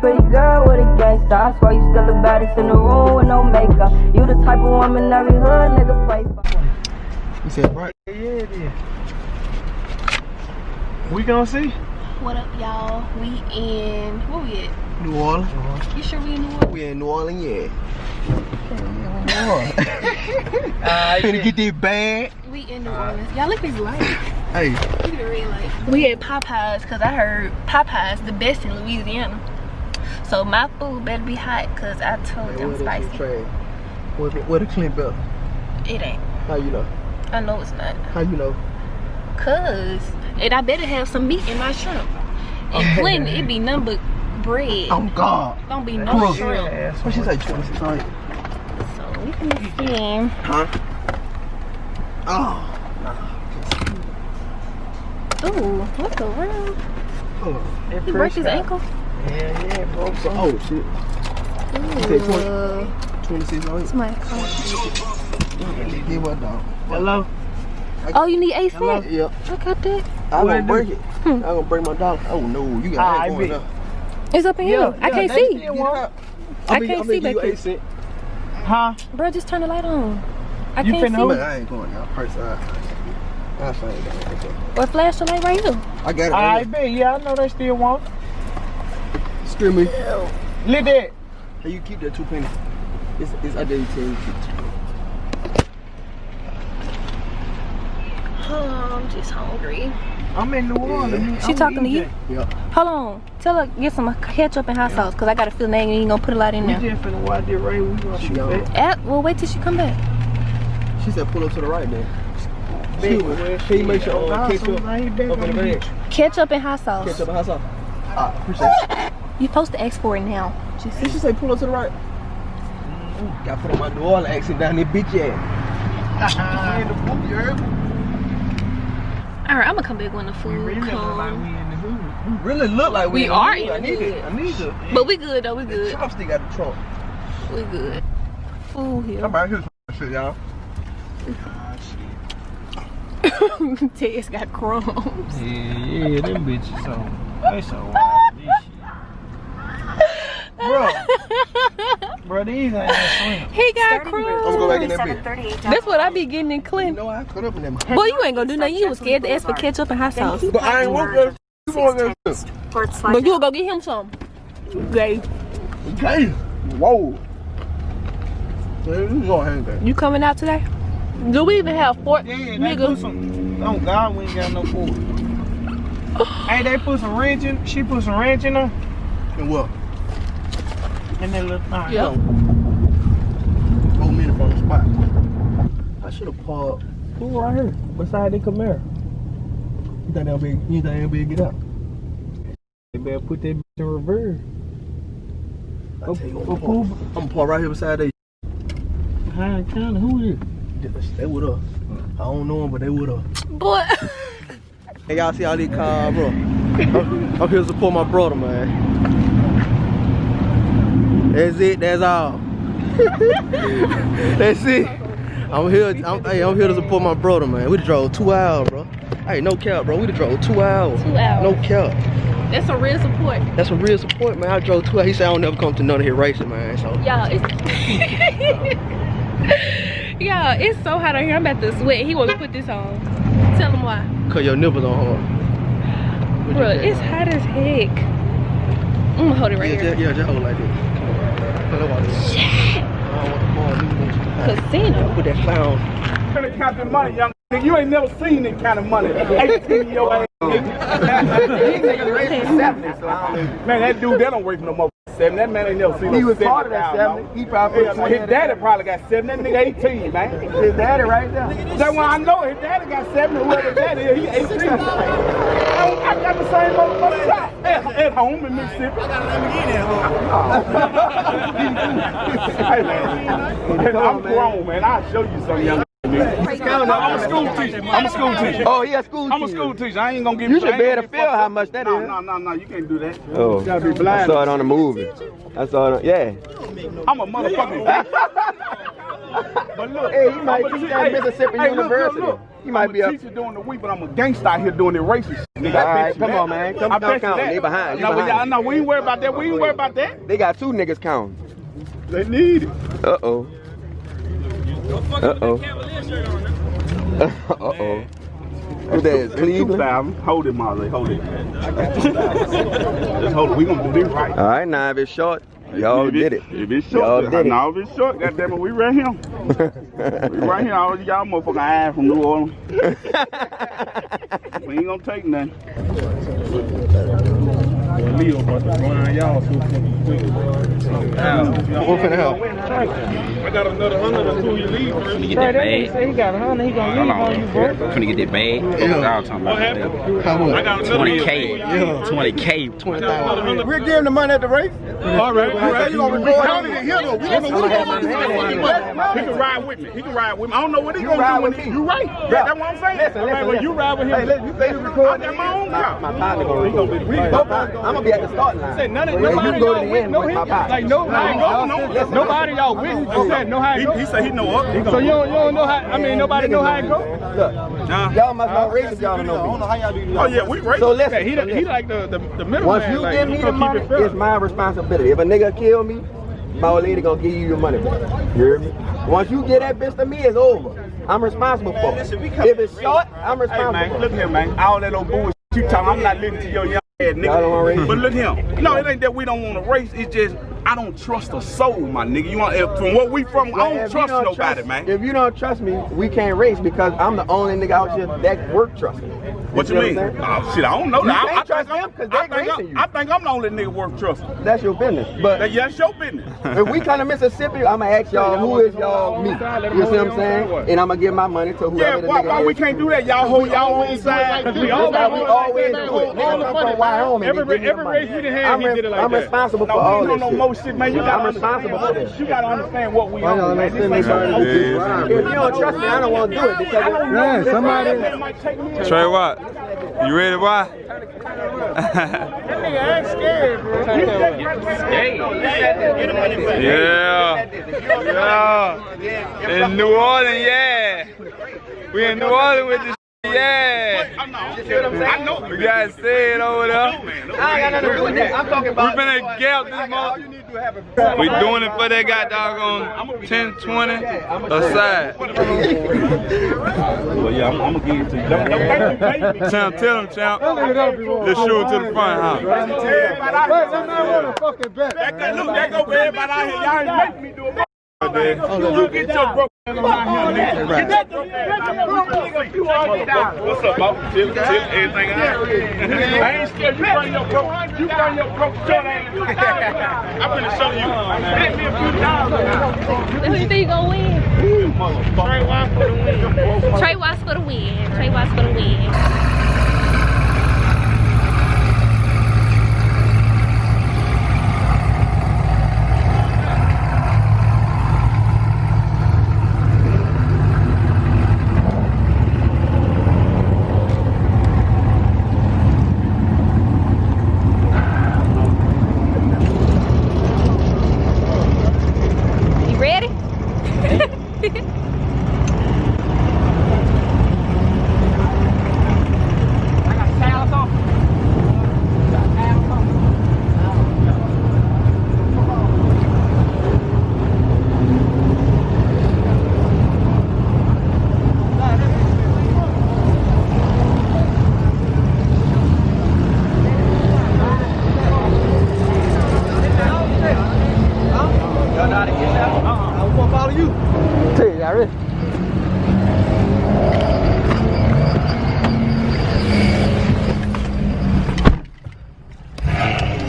pretty girl with a gangster. I swear you still the baddest in the room with no makeup. You the type of woman every hood nigga play for. You said right? Yeah, it is. We gonna see? What up, y'all? We in, where we at? New Orleans. You sure we in New Orleans? We in New Orleans, yeah. Finna get this bag. We in New Orleans. Y'all look at these lights. Hey. Look at the red light. We at Popeyes because I heard Popeyes the best in Louisiana. So my food better be hot because I told them spicy. Where the Clint belt? It ain't. How you know? I know it's not. How you know? Cause and I better have some meat in my shrimp. And Clinton, it be nothing but bread. Oh God. Don't be no shrimp. What she say? 26. All right. So we can see. Huh? Oh. Ooh, what the world? Oh. He broke his ankle? Yeah, bro. So, oh shit. Ooh. 26 on it. Somebody call. Hello? Oh, you need 8 cents? Yep. I got that. I'm gonna break it. I'm gonna break my dollar. Oh no, you got that going up. It's up in here. I can't see. I can't see back you 8 here. cents. Huh? Bro, just turn the light on. I You can't finna see. I ain't going now. Purse side. I'll find it. Okay. Or flash the light right here. I got it. I bet. Yeah, I know they still want. Screw me. Look that. Hey, you keep that 2 pennies. It's I dare you tell you keep it. I'm just hungry. I'm in New Orleans. She talking to you? Yeah. Hold on. Tell her get some ketchup and hot sauce because I got a feeling they ain't gonna put a lot in We there. just finna watch this race. We gonna shoot back. Well, wait till she come back. She said pull up to the right, man. Can Can you make sure ketchup up in the bag? Ketchup and hot sauce. Ketchup and hot sauce. Appreciate it. You supposed to ask for it now. She say pull up to the right. Gotta put on my New Orleans accent down there, bitch ass. In the book, you heard me? Alright, I'm gonna come back when the food Really look like comes. we in the hood. We really look like We are in the I need hood. it. I need to. But we good though, we The good. chopstick got the trunk. We good. Food here. I'm out here for shit, y'all. Ted's got crumbs. Yeah, them bitches so. They so wild. This shit. Bro, these ain't shrimp. He got crumbs. I'm gonna go back in that bitch. That's what I be getting in You Clinton. know I cut up in them. Boy, you ain't gonna do nothing. You was scared to ask for ketchup and hot sauce. But I ain't want that. You want that shit. But you go get him some. Gay. Okay. Whoa. You gonna hang that. You coming out today? Do we even have fork? Yeah, they put Nigga. some. Oh God, we ain't got no fork. Hey, they put some ranch in. She put some ranch in there. And what? And that little thing. Yep. 4 minutes from the spot. I should have parked. Who right here? Beside the Camaro. You think they'll be able to get out? They better put that bitch in reverse. I tell you what, I'm gonna park right here beside that. Behind the counter, who is it? They with us. I don't know them, but they with us. Boy. Hey, y'all see all these cars, bro? I'm here to support my brother, man. That's it. That's all. That's it. I'm here to support my brother, man. We done drove 2 hours, bro. Hey, no cap, bro. We done drove 2 hours. 2 hours. No cap. That's a real support. That's some real support, man. I drove 2 hours. He said I don't never come to none of his races, man. So. Y'all, it's y'all, it's so hot out here. I'm about to sweat. He wants to put this on. Tell him why. Cause your nipples on hard. Bro, it's hot as heck. I'm gonna hold it right here. Yeah, just hold it like this. Shit. Casino. Put that found. Trying to count the money, young nigga. You ain't never seen that kind of money. 18 year old ass nigga. These niggas raised in 70, so I don't. Man, that dude, that don't work for no more 7. That man ain't never seen. He was part of that 70. He probably put his daddy probably got 7. That nigga 18, man. His daddy right there. That's why I know his daddy got 7. Whoever his daddy is, he 18. I got the same motherfucker shot at home in Mississippi. I got a Lamborghini at home. Hey man, I'm grown, man. I'll show you some young. I'm a school teacher. Oh, yeah, school teacher. I'm a school teacher. I ain't gonna give you. should be able to feel how much that is. No, you can't do that. Oh, you gotta be blind. I saw it on the movie. I saw it on, yeah. I'm a motherfucking But look, Hey, he might teach at Mississippi University. Look. He might be a up. teacher during the week, but I'm a gangster out here doing the racist shit. Nigga, All right, come on, man. Come count. They behind. No, we ain't worried about that. We ain't worried about that. They got 2 niggas counting. They need it. Uh-oh. Uh-oh. Uh-oh. Who that is? Cleveland? Hold it, Marley. Hold it. Just hold it. We gonna do this right. All right, now if it's short, y'all did it. If it's short, if it's short, goddamn it, we right here. We right here. All y'all motherfucking eyes from New Orleans. We ain't gonna take nothing. Leo about to blind y'all so fucking quick. What finna help? I got another 100 until you leave. Finna get that bag. He got 100, he gonna leave on you, bro. Finna get that bag. Y'all talking about that. How much? I got another 20K. 20K. 20,000. We're giving the money at the race. All right. You gonna record How did he hear though? We don't know what he can ride with me. He can ride with me. I don't know what he gonna do when he. You right. Yeah, that's what I'm saying. Listen. Well, you ride with him. Hey, you say you record. I got my own car. My partner gonna record. I'm gonna be at the start line. Said none of You nobody go to y'all the with end no with him. my partner. Like no, how it go? Nobody y'all with. He said no how it go. He said he know up. So you don't know how? I mean, nobody know how it go. Look, y'all must not race if y'all don't know me. I don't know how y'all do that. Oh yeah, we race. So listen, he like the middle once man. you Like, give me the money, it's my responsibility. If a nigga kill me, my old lady gonna give you your money back. You hear me? Once you get that bitch to me, it's over. I'm responsible for it. If it's short, I'm responsible for it. Look here, man. All that old bullshit you talking, I'm not listening to your young ass nigga. Y'all don't wanna race? But look here. No, it ain't that we don't want to race. It's just I don't trust a soul, my nigga. You want from what we from? I don't trust nobody, man. If you don't trust me, we can't race because I'm the only nigga out here that work trust me. What you mean? Oh shit, I don't know that. I trust them because they racing you. I think I'm the only nigga worth trusting. That's your business. But that's your business. if we come to Mississippi, I'ma ask y'all who is y'all me. You see what I'm saying? And I'ma give my money to whoever the nigga why we can't do that? Y'all hold y'all own side. Because we always do it. Nigga, I'm from Wyoming. Every race we done had, he did it like that. I'm responsible for all this shit. No more shit, man. I'm responsible for this. You gotta understand what we own. If you don't trust me, I don't want to do it because somebody. Trey Watt, you ready, boy? Yeah. In New Orleans, yeah. We in New Orleans with this. Yeah. I know. We got to say it over there. I ain't got nothing to do with that. I'm talking about. We finna gap this month. We doing it for that guy doggone 10, 20 aside. Well, yeah, I'm gonna give it to you. Champ, tell him, champ. Let's shoot to the front, huh? That go for everybody out here. Y'all ain't making me do a you get your broke ass on out here, nigga. What's up, Bob? Chill, everything out. I ain't scared. You bring your broke short ass. I'm finna show you. Bet me a few dollars. Who you think gonna win? Trey Watts for the win. Trey Watts for the win. Trey Watts for the win.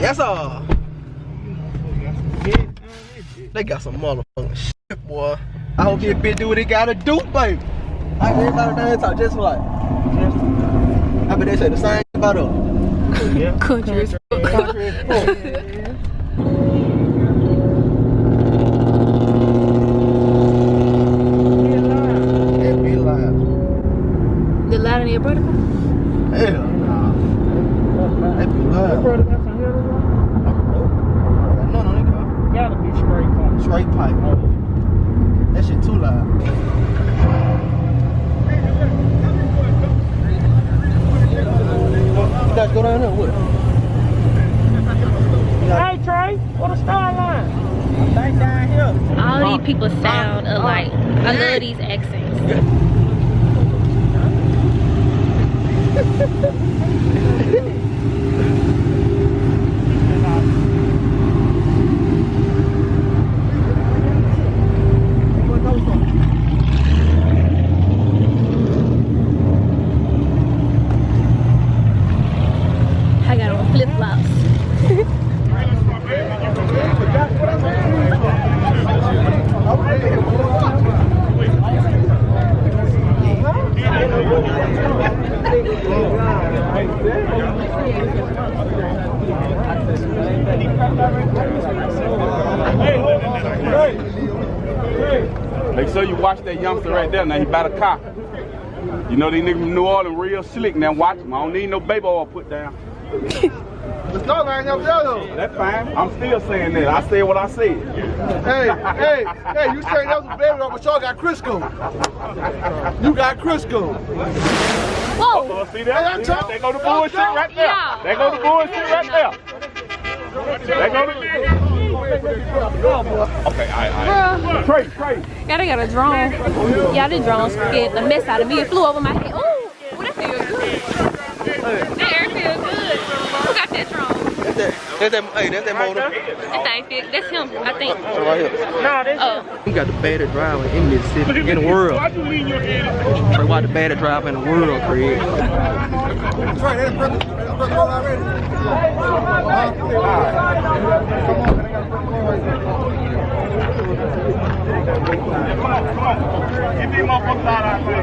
Yes, sir. They got some motherfucking shit, boy. I hope this bitch do what it gotta do, baby. I hear everybody talk just like. I bet they say the same about us. Yeah. Country as fuck. Country as fuck. Be alive. The light in your brother? Hell nah. They be alive. None on that car. Gotta be straight pipe. Straight pipe. That shit too line. You guys go down there with it. Hey Trey, what a start line? Right down here. All these people sound alike. I love these accents. I got on flip-flops. Make sure you watch that youngster right there. Now he by the car. You know these niggas from New Orleans real slick. Now watch him. I don't need no baby oil put down. The start line up there though. That's fine. I'm still saying that. I said what I said. Hey, you saying that was a baby oil, but y'all got Crisco. You got Crisco. Whoa! See that? See that? They go the bullshit right there. Yeah. They go the bullshit right there. They go the... Okay, all right. Trey. Yeah, they got a drone. Yeah, the drone scared the mess out of me. It flew over my head. Ooh, that feels good. That air feels good. Who got that drone? That's that motor. That thing feel, that's him, I think. Right here. Oh. He got the baddest driver in Mississippi, in the world. Trey, why the baddest driver in the world, Craig? Trey, that's brother already. Get these motherfuckers out of here.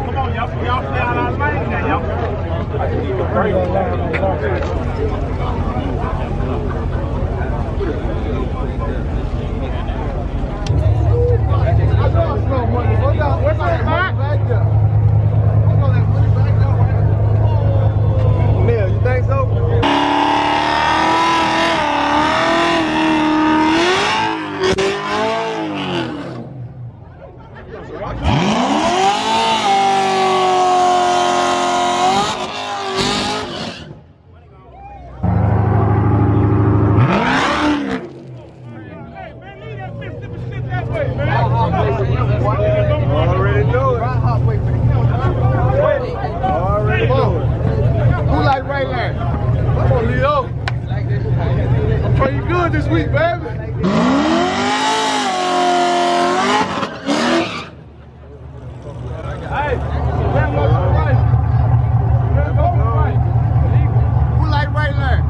Come on, y'all stay out of our lane now, y'all. Neil, you think so? Who like right there? Come on, Leo. I'm pretty good this week, baby. Who like right there?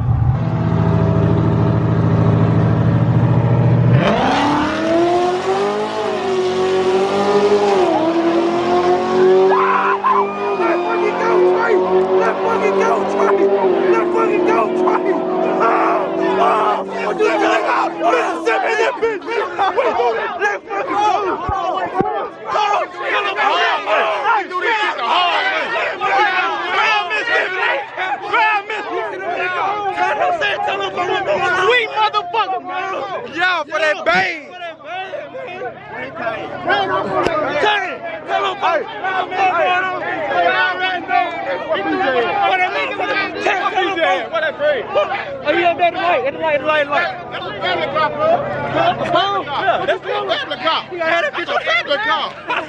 Sweet motherfucker! Yeah, for that bang! Oh, you up there tonight? At the light. Yeah, that's the family car. You got that bitch on family car.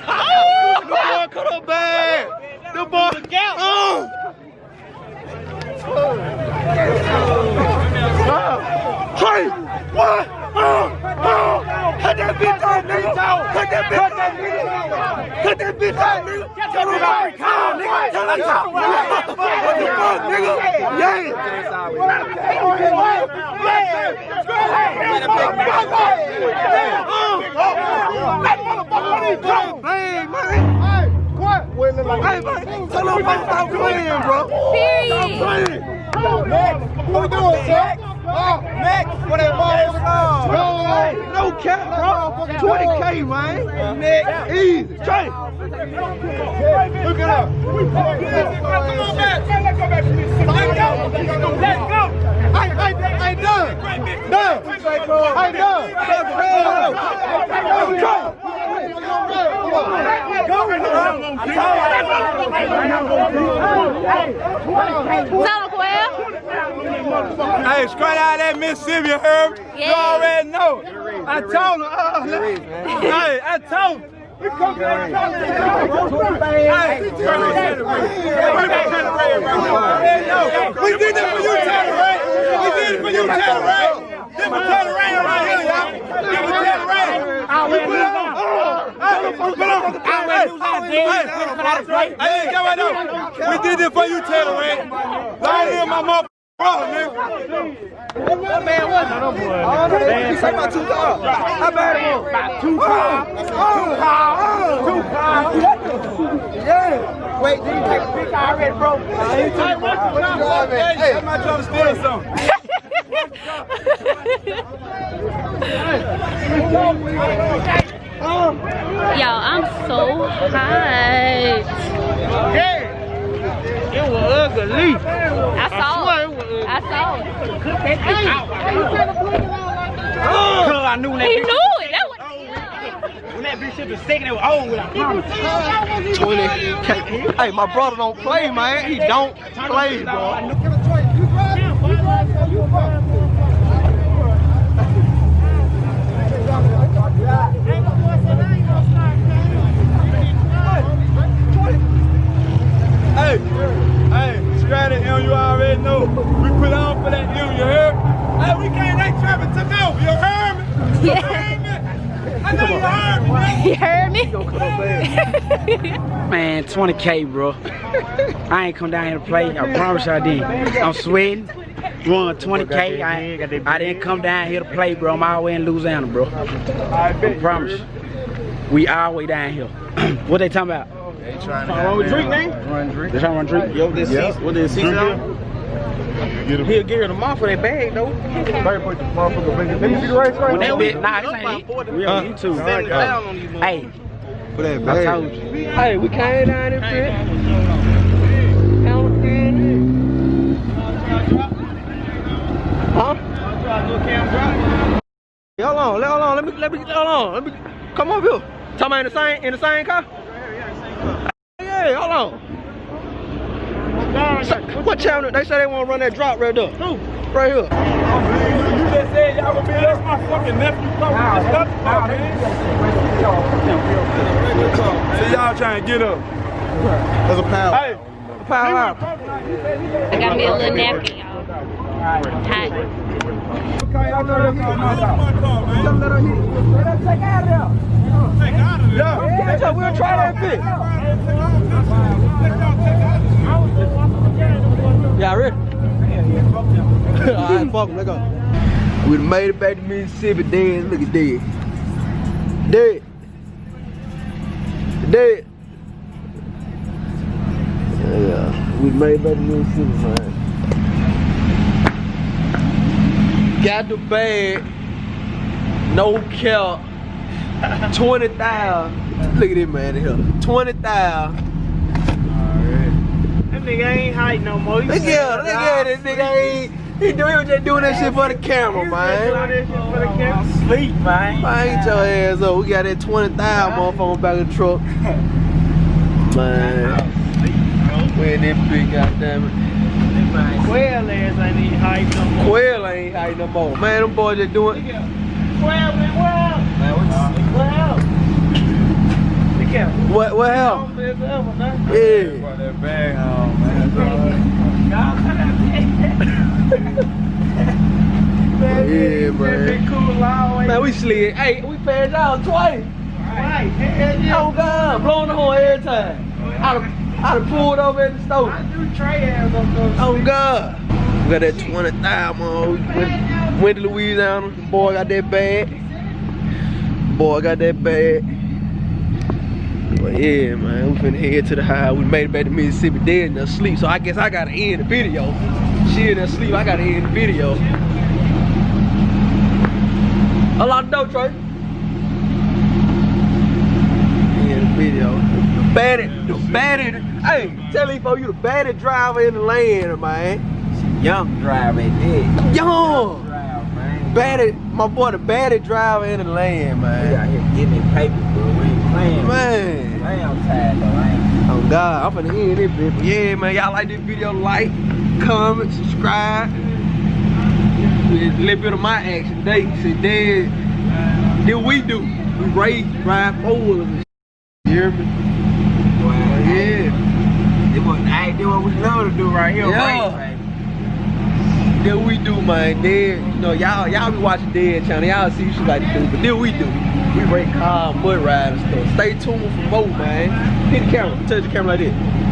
Oh, the boy cut up bad. The boy. Hey, what? Cut that bitch out, nigga. Cut that bitch out, nigga. Cut that bitch out, nigga. Tell him about it, nigga. Tell him about it. What the fuck, nigga? Yeah. That motherfucker ain't coming, man. Hey, what? Hey, man, tell him about stop playing, bro. Period. Stop playing. What we doing, Zach? Next, for that motherfucker. No cap, bro. 20K, man. Next, easy. Trey. Look it up. Come on back. Let's go. Let's go. I ain't done. Hey, straight out that Mississippi, you heard? Yeah. You already know. I told him. Hey, I told him. We come to that we did this for you, Taylor, right? We did it for you, Taylor, right? This for Taylor Rain right here, y'all. This for Taylor Rain. We put on. We did this for you, Taylor Rain. Don't hear my mother. That man wasn't. You say about 2 cars. How bad it was? About 2 cars. 2 cars. Yeah. Wait, did you take a pic already, bro? Hey, I'm not trying to steal something. Y'all, I'm so hot. Hey, it was ugly. I saw it. I saw it. Cause I knew when that He bitch knew it. That was. when that bitch hit the second, it was over with. I promise. 20. Hey, my brother don't play, man. He don't play, bro. Hey, straight at him, you already know. We put on for that him, you heard? Hey, we can't, they trapping took over, you heard me? You heard me? I know you heard me, man. You heard me? Man, 20K, bro. I ain't come down here to play. I promise you I did. I'm sweating. Run 20K. I didn't come down here to play, bro. I'm all the way in Louisiana, bro. I promise you. We all the way down here. What they talking about? They trying to run drink, man. Run drink. They trying to run drink? Yo, this season. What this season? He'll get rid of them off for that bag, though. Let me see the race right When that bit, nah, this ain't it. We on YouTube. Hey, for that I bag. told you. Hey, we came down here, fit. Huh? Hold on. Let me come over here. Talking about in the same car? Yeah, hold on. What channel? They say they want to run that drop right there. Who? Right here. You just said y'all gonna be that's my fucking nephew. See y'all trying to get up. There's a power. Hey, power out. I got me a little napkin, y'all. Hot. Yeah, we'll try that fit. Y'all ready? Alright, fuck them, let's go. We done made it back to Mississippi, dead. Look at dead. Dead. Dead. Yeah, we made it back to Mississippi, man. Got the bag, no cap, 20,000. Look at this man in here, 20,000. That nigga ain't hype no more. Look at this nigga ain't. He was just doing that shit for the camera, man. Sleep, man. I ain't your ass up. We got that 20,000 motherfucker back of the truck. Man. We in this big goddamn. Quail ass ain't even hype no more. Quail ain't hype no more. Man, them boys just doing. Quail, man, what else? What hell? Yeah. that bag home, Yeah, man. Man, we slid. Hey, we passed out twice. Right, hell yeah. Oh God, blowing the horn every time. I'd have pulled over at the stove. I do tray ass on those. Oh God. We got that 20,000 on. Went to Louisiana. The boy got that bag. But yeah, man, we finna head to the high. We made it back to Mississippi dead and asleep. So I guess I gotta end the video. She in asleep, I gotta end the video. Unlock the door, Trey. End the video. The baddest, hey, tell me for you the baddest driver in the land, man. Young driver, it did. Young. my boy the baddest driver in the land, man. We out here getting it paper, bro. We ain't playing. Man. I ain't tired though. I ain't. Oh God, I'm finna end this bitch. But yeah, man, y'all like this video, like, comment, subscribe. A little bit of my action today. So then we do. We race, drive forward and shit. You hear me? Well, Yeah. I ain't doing what we love to do right here. Yeah. Right, Then we do, man. Then, you know, y'all be watching Dead channel. Y'all see what you like to do. But then we do. We rate car, mud ride and stuff. Stay tuned for more, man. Hit the camera. Touch the camera like this.